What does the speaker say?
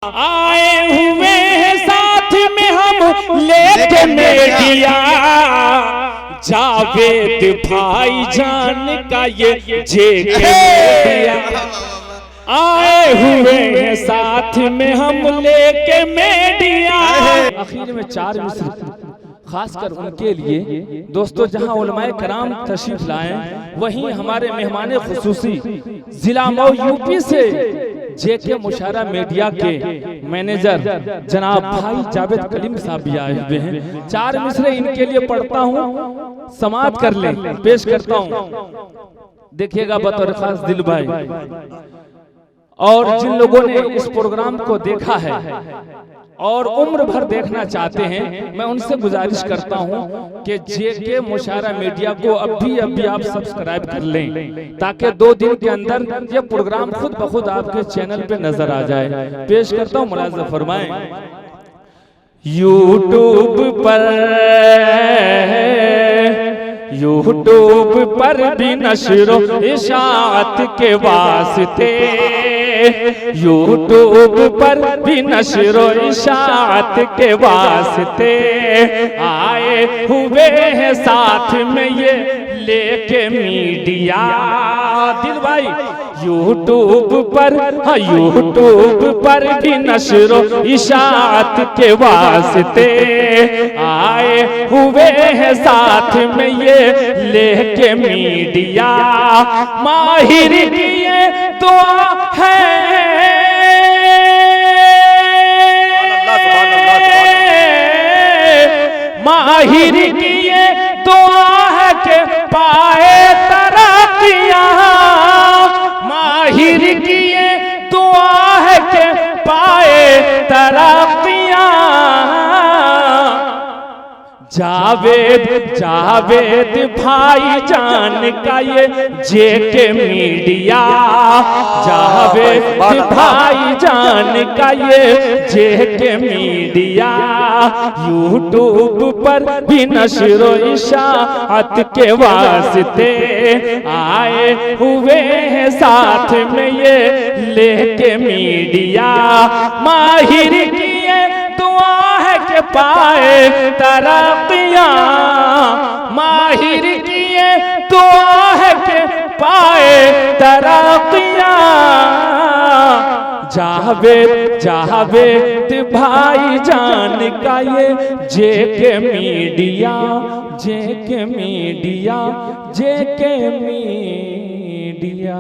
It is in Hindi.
आए हुए हैं साथ में हम लेके मीडिया, जावेद भाईजान का ये जेके मीडिया। आए हुए हैं साथ में हम लेके मीडिया। आखिर में 4 मिसर खासकर उनके लिए दोस्तों, जहां उलमाए कराम तशरीफ लाए वहीं हमारे मेहमान खुसूसी जिला मऊ यूपी से जेके मुशारा मीडिया के मैनेजर जनाब भाई जावेद कलीम साहब भी आए हुए हैं। 4 मिसरे इनके लिए पढ़ता हूँ, समाअत कर ले, पेश करता हूँ। देखिएगा बतौर खास दिल भाई और जिन लोगों ने इस प्रोग्राम को देखा है और उम्र भर देखना चाहते हैं, मैं उनसे गुजारिश करता हूं कि जेके मुशारा मीडिया को अभी आप सब्सक्राइब कर लें, ताकि 2 दिन के अंदर ये प्रोग्राम खुद ब खुद आपके चैनल पे नजर आ जाए। पेश करता हूं, मुलाज़ा फरमाएं। यूट्यूब पर भी नशरो इशाअत के वास्ते, यूट्यूब पर भी नशरो इशाअत के वास्ते आए हुए हैं साथ में ये लेके मीडिया। दिल भाई यूट्यूब पर, हाँ यूट्यूब पर भी नशरो इशाअत के वास्ते आए हुए हैं साथ में ये लेके मीडिया। माहिर की ये दुआ है, माहिर की ये दुआ है कि पाए तरक्कियां। माहिर की ये दुआ है कि पाए तरक्कियां। जावेद भाईजान का ये जेके मीडिया, जावेद भाईजान का ये जेके मीडिया। यूट्यूब पर भी नशरो इशाअत के वास्ते आए हुए हैं साथ में ये लेके मीडिया। माहिर की ये दुआ है कि पाए तरक्कियां। माहिर की ये दुआ है कि पाए तरक्कियां। जावेद भाईजान का ये जेके मीडिया, जेके मीडिया, जेके मीडिया।